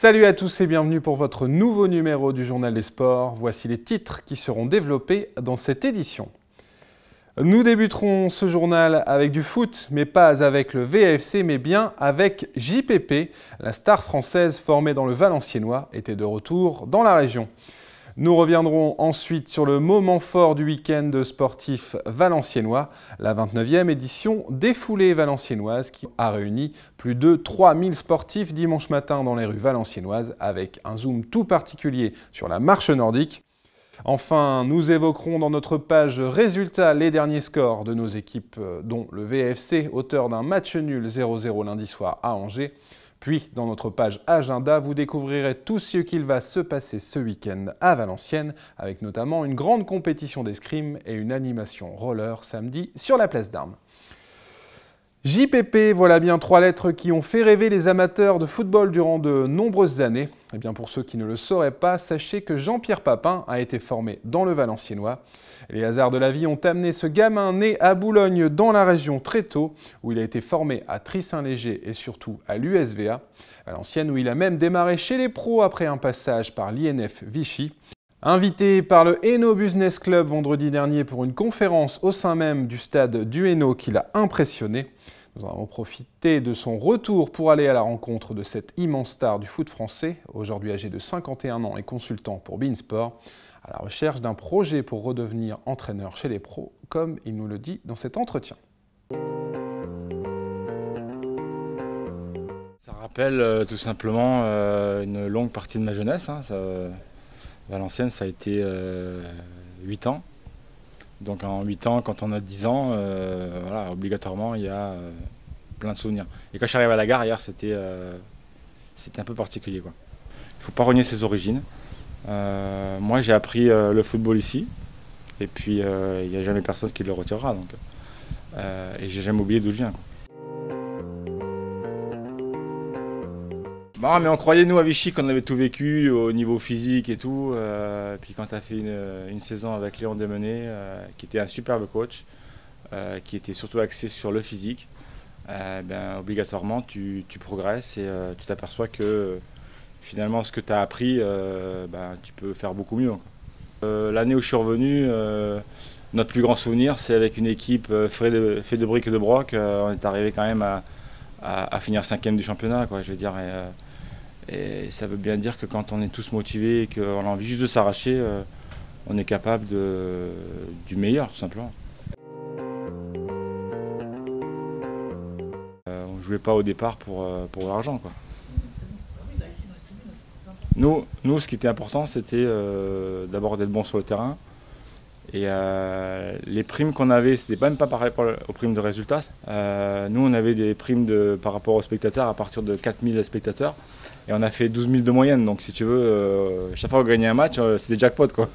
Salut à tous et bienvenue pour votre nouveau numéro du Journal des Sports. Voici les titres qui seront développés dans cette édition. Nous débuterons ce journal avec du foot, mais pas avec le VAFC, mais bien avec JPP. La star française formée dans le Valenciennois était de retour dans la région. Nous reviendrons ensuite sur le moment fort du week-end sportif valenciennois, la 29e édition des Foulées valenciennoises qui a réuni plus de 3000 sportifs dimanche matin dans les rues valenciennoises avec un zoom tout particulier sur la marche nordique. Enfin, nous évoquerons dans notre page résultats les derniers scores de nos équipes dont le VAFC, auteur d'un match nul 0-0 lundi soir à Angers. Puis, dans notre page agenda, vous découvrirez tout ce qu'il va se passer ce week-end à Valenciennes, avec notamment une grande compétition d'escrime et une animation roller samedi sur la place d'Armes. JPP, voilà bien 3 lettres qui ont fait rêver les amateurs de football durant de nombreuses années. Et bien pour ceux qui ne le sauraient pas, sachez que Jean-Pierre Papin a été formé dans le Valenciennois. Les hasards de la vie ont amené ce gamin né à Boulogne dans la région très tôt, où il a été formé à Tris-Saint-Léger et surtout à l'USVA, Valenciennes où il a même démarré chez les pros après un passage par l'INF Vichy. Invité par le Hainaut Business Club vendredi dernier pour une conférence au sein même du stade du Hainaut qui l'a impressionné, nous avons profité de son retour pour aller à la rencontre de cette immense star du foot français, aujourd'hui âgé de 51 ans et consultant pour Beansport, à la recherche d'un projet pour redevenir entraîneur chez les pros, comme il nous le dit dans cet entretien. Ça rappelle tout simplement une longue partie de ma jeunesse. Valenciennes, ça a été 8 ans. Donc en 8 ans, quand on a 10 ans, voilà, obligatoirement, il y a plein de souvenirs. Et quand je suis arrivé à la gare hier, c'était un peu particulier, quoi. Il ne faut pas renier ses origines. Moi, j'ai appris le football ici. Et puis, il n'y a jamais personne qui le retirera. Donc, et j'ai jamais oublié d'où je viens, quoi. Bon, mais on croyait, nous, à Vichy, qu'on avait tout vécu au niveau physique et tout. Puis quand tu as fait une saison avec Léon Demenet, qui était un superbe coach, qui était surtout axé sur le physique, obligatoirement, tu progresses et tu t'aperçois que finalement, ce que tu as appris, tu peux faire beaucoup mieux. L'année où je suis revenu, notre plus grand souvenir, c'est avec une équipe fait de briques et de broc. On est arrivé quand même à finir 5e du championnat, quoi, je veux dire. Et ça veut bien dire que quand on est tous motivés et qu'on a envie juste de s'arracher, on est capable du meilleur, tout simplement. On ne jouait pas au départ pour l'argent, quoi. Nous, ce qui était important, c'était d'abord d'être bon sur le terrain. Et les primes qu'on avait, c'était même pas pareil aux primes de résultats. Nous, on avait des primes par rapport aux spectateurs à partir de 4000 spectateurs. Et on a fait 12 000 de moyenne, donc si tu veux, chaque fois qu'on gagnait un match, c'était jackpot, quoi.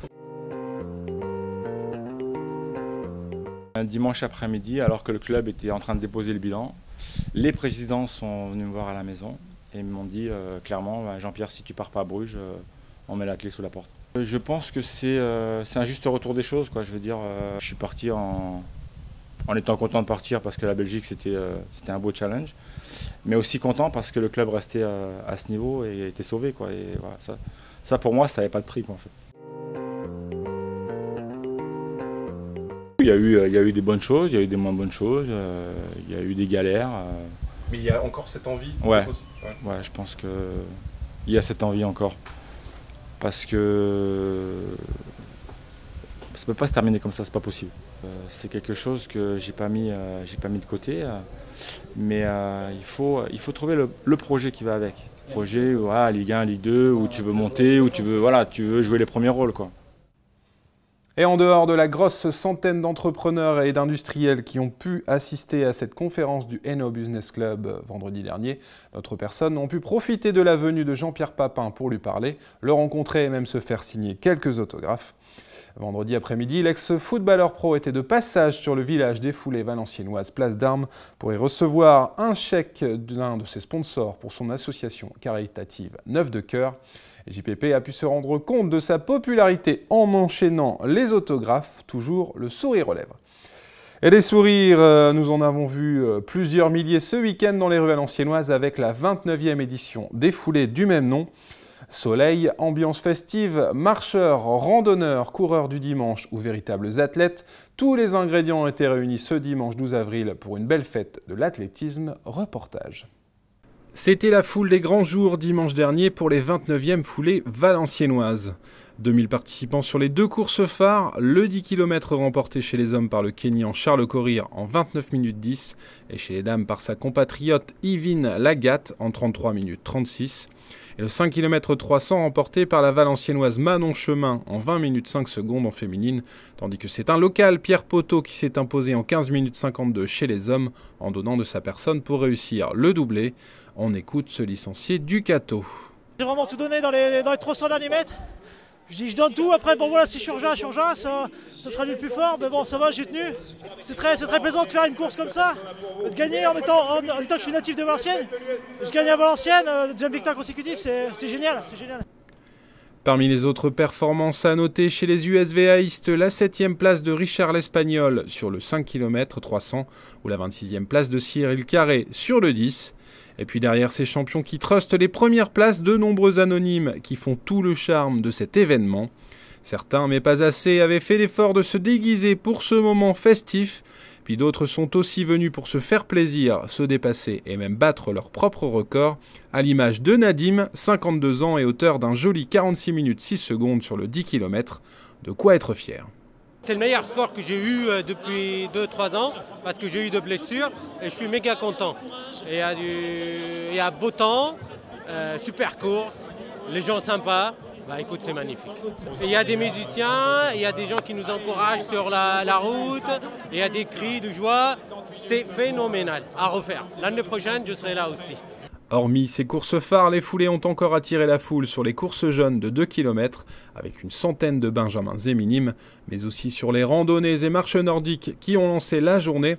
Un dimanche après-midi, alors que le club était en train de déposer le bilan, les présidents sont venus me voir à la maison et m'ont dit clairement, Jean-Pierre, si tu pars pas à Bruges, on met la clé sous la porte. Je pense que c'est un juste retour des choses, quoi. Je veux dire, je suis parti en étant content de partir parce que la Belgique c'était un beau challenge, mais aussi content parce que le club restait à ce niveau et était sauvé, quoi. Et voilà, ça pour moi ça n'avait pas de prix, quoi, en fait. Il y a eu des bonnes choses, il y a eu des moins bonnes choses, il y a eu des galères. Mais il y a encore cette envie. Ouais, je pense qu'il y a cette envie encore. Parce que ça ne peut pas se terminer comme ça, c'est pas possible. C'est quelque chose que j'ai pas mis de côté, mais il faut trouver le projet qui va avec. Projet, voilà, Ligue 1, Ligue 2, où tu veux monter, où tu veux jouer les premiers rôles, quoi. Et en dehors de la grosse centaine d'entrepreneurs et d'industriels qui ont pu assister à cette conférence du Hainaut Business Club vendredi dernier, d'autres personnes ont pu profiter de la venue de Jean-Pierre Papin pour lui parler, le rencontrer et même se faire signer quelques autographes. Vendredi après-midi, l'ex-footballeur pro était de passage sur le village des Foulées valenciennoises Place d'Armes pour y recevoir un chèque d'un de ses sponsors pour son association caritative Neuf de Cœur. JPP a pu se rendre compte de sa popularité en enchaînant les autographes, toujours le sourire aux lèvres. Et des sourires, nous en avons vu plusieurs milliers ce week-end dans les rues valenciennoises avec la 29e édition des foulées du même nom. Soleil, ambiance festive, marcheurs, randonneurs, coureurs du dimanche ou véritables athlètes, tous les ingrédients ont été réunis ce dimanche 12 avril pour une belle fête de l'athlétisme. Reportage. C'était la foule des grands jours dimanche dernier pour les 29e foulées valenciennoises. 2000 participants sur les deux courses phares, le 10 km remporté chez les hommes par le Kényan Charles Korir en 29 minutes 10 et chez les dames par sa compatriote Yvine Lagat en 33 minutes 36. Et le 5 km 300 remporté par la valenciennoise Manon Chemin en 20 minutes 5 secondes en féminine, tandis que c'est un local, Pierre Poteau, qui s'est imposé en 15 minutes 52 chez les hommes en donnant de sa personne pour réussir le doublé. On écoute ce licencié du Cateau. J'ai vraiment tout donné dans les 300 derniers mètres. Je dis je donne tout, après bon voilà, si je suis urgent, ça sera lui le plus fort, mais bon ça va, j'ai tenu. C'est très plaisant de faire une course comme ça, de gagner en étant que je suis natif de Valenciennes. Je gagne à Valenciennes, deuxième victoire consécutive, c'est génial, c'est génial. Parmi les autres performances à noter chez les USVAistes, la 7e place de Richard l'Espagnol sur le 5 km 300 ou la 26e place de Cyril Carré sur le 10. Et puis derrière ces champions qui trustent les premières places, de nombreux anonymes qui font tout le charme de cet événement. Certains, mais pas assez, avaient fait l'effort de se déguiser pour ce moment festif, puis d'autres sont aussi venus pour se faire plaisir, se dépasser et même battre leur propre record, à l'image de Nadim, 52 ans et auteur d'un joli 46 minutes 6 secondes sur le 10 km, de quoi être fier. C'est le meilleur score que j'ai eu depuis 2-3 ans parce que j'ai eu de blessures et je suis méga content. Et il y a beau temps, super course, les gens sympas, bah écoute c'est magnifique. Il y a des musiciens, il y a des gens qui nous encouragent sur la route, il y a des cris de joie, c'est phénoménal à refaire. L'année prochaine je serai là aussi. Hormis ces courses phares, les foulées ont encore attiré la foule sur les courses jeunes de 2 km, avec une centaine de benjamins et minimes, mais aussi sur les randonnées et marches nordiques qui ont lancé la journée,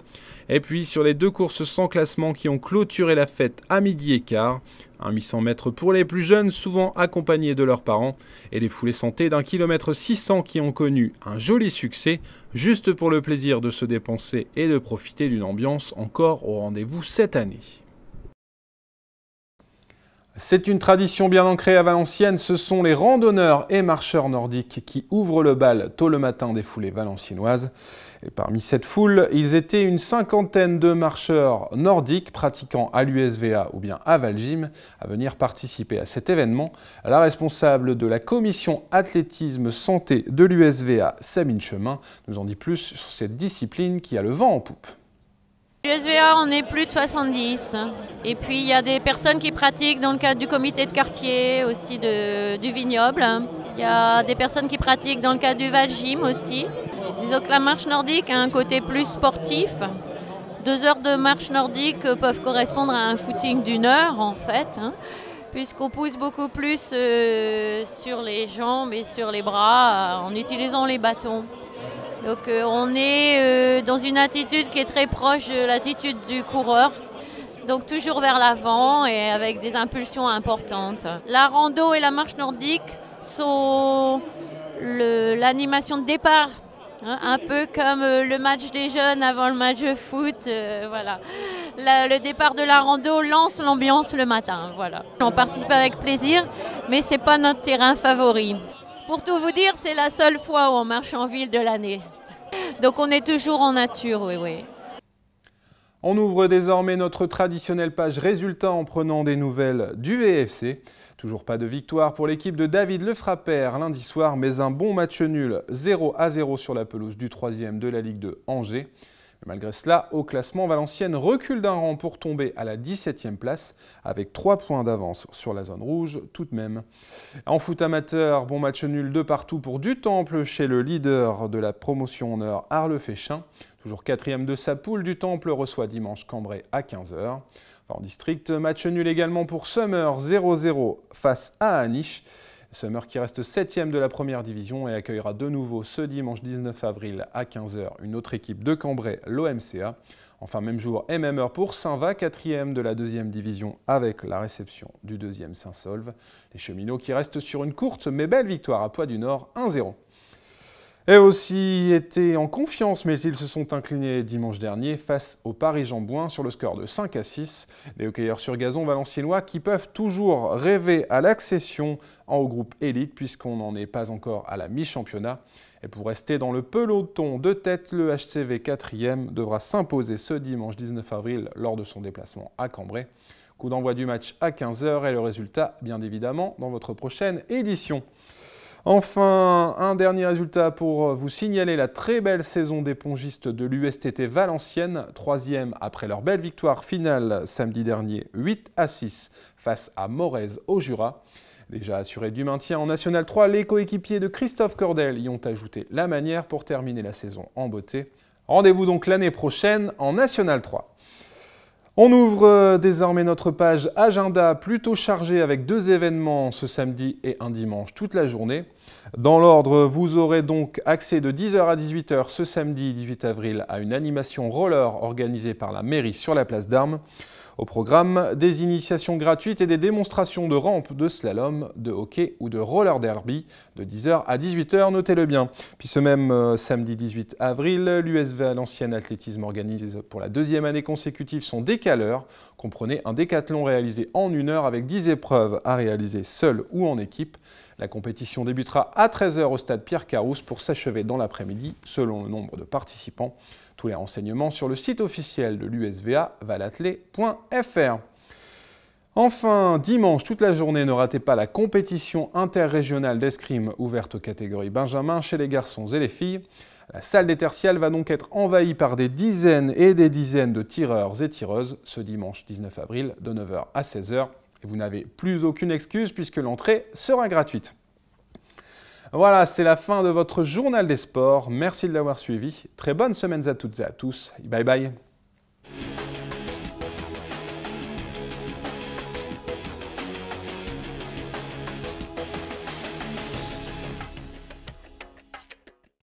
et puis sur les deux courses sans classement qui ont clôturé la fête à midi et quart, un 800 mètres pour les plus jeunes, souvent accompagnés de leurs parents, et des foulées santé d'un kilomètre 600 qui ont connu un joli succès, juste pour le plaisir de se dépenser et de profiter d'une ambiance encore au rendez-vous cette année. C'est une tradition bien ancrée à Valenciennes, ce sont les randonneurs et marcheurs nordiques qui ouvrent le bal tôt le matin des foulées valenciennoises. Et parmi cette foule, ils étaient une cinquantaine de marcheurs nordiques pratiquant à l'USVA ou bien à Valgym à venir participer à cet événement. La responsable de la commission athlétisme santé de l'USVA, Sabine Chemin, nous en dit plus sur cette discipline qui a le vent en poupe. L'USVA, on est plus de 70. Et puis, il y a des personnes qui pratiquent dans le cadre du comité de quartier, aussi du vignoble. Il y a des personnes qui pratiquent dans le cadre du Valgym aussi. Disons que la marche nordique a un côté plus sportif. 2 heures de marche nordique peuvent correspondre à un footing d'1 heure, en fait, puisqu'on pousse beaucoup plus sur les jambes et sur les bras en utilisant les bâtons. Donc on est dans une attitude qui est très proche de l'attitude du coureur, donc toujours vers l'avant et avec des impulsions importantes. La rando et la marche nordique sont l'animation de départ, un peu comme le match des jeunes avant le match de foot. Voilà. Le départ de la rando lance l'ambiance le matin. Voilà. On participe avec plaisir, mais ce n'est pas notre terrain favori. Pour tout vous dire, c'est la seule fois où on marche en ville de l'année. Donc on est toujours en nature, oui. On ouvre désormais notre traditionnelle page résultats en prenant des nouvelles du VFC. Toujours pas de victoire pour l'équipe de David Lefrappert lundi soir, mais un bon match nul 0-0 sur la pelouse du 3e de la Ligue 2 Angers. Malgré cela, au classement, Valenciennes recule d'un rang pour tomber à la 17e place avec 3 points d'avance sur la zone rouge tout de même. En foot amateur, bon match nul de partout pour Dutemple chez le leader de la promotion honneur Arles-Féchin. Toujours 4e de sa poule, Dutemple reçoit dimanche Cambrai à 15h. En district, match nul également pour Summer 0-0 face à Aniche. Summer qui reste 7e de la première division et accueillera de nouveau ce dimanche 19 avril à 15h une autre équipe de Cambrai, l'OMCA. Enfin, même jour et même heure pour Saint-Va, 4e de la deuxième division avec la réception du 2e Saint-Saulve. Les cheminots qui restent sur une courte mais belle victoire à Poix-du-Nord, 1-0. Et aussi étaient en confiance, mais ils se sont inclinés dimanche dernier face au Paris-Jean-Bouin sur le score de 5-6. Les hockeyeurs sur gazon valenciennois qui peuvent toujours rêver à l'accession en haut groupe élite puisqu'on n'en est pas encore à la mi-championnat. Et pour rester dans le peloton de tête, le HCV 4e devra s'imposer ce dimanche 19 avril lors de son déplacement à Cambrai. Coup d'envoi du match à 15 h et le résultat, bien évidemment, dans votre prochaine édition. Enfin, un dernier résultat pour vous signaler la très belle saison des pongistes de l'USTT Valenciennes, 3e après leur belle victoire finale samedi dernier 8-6 face à Morez au Jura. Déjà assurés du maintien en National 3, les coéquipiers de Christophe Cordel y ont ajouté la manière pour terminer la saison en beauté. Rendez-vous donc l'année prochaine en National 3. On ouvre désormais notre page agenda plutôt chargée avec 2 événements ce samedi et un dimanche toute la journée. Dans l'ordre, vous aurez donc accès de 10 h à 18 h ce samedi 18 avril à une animation roller organisée par la mairie sur la place d'Armes. Au programme, des initiations gratuites et des démonstrations de rampes, de slalom, de hockey ou de roller derby de 10 h à 18 h, notez-le bien. Puis ce même samedi 18 avril, l'US Valenciennes Athlétisme organise pour la 2e année consécutive son décaleur. Comprenez un décathlon réalisé en 1 heure avec 10 épreuves à réaliser seul ou en équipe. La compétition débutera à 13 h au stade Pierre-Carousse pour s'achever dans l'après-midi selon le nombre de participants. Tous les renseignements sur le site officiel de l'USVA, valathlé.fr. Enfin, dimanche, toute la journée, ne ratez pas la compétition interrégionale d'escrime ouverte aux catégories Benjamin chez les garçons et les filles. La salle des tertiales va donc être envahie par des dizaines et des dizaines de tireurs et tireuses ce dimanche 19 avril de 9 h à 16 h. Et vous n'avez plus aucune excuse puisque l'entrée sera gratuite. Voilà, c'est la fin de votre journal des sports. Merci de l'avoir suivi. Très bonnes semaines à toutes et à tous. Bye bye.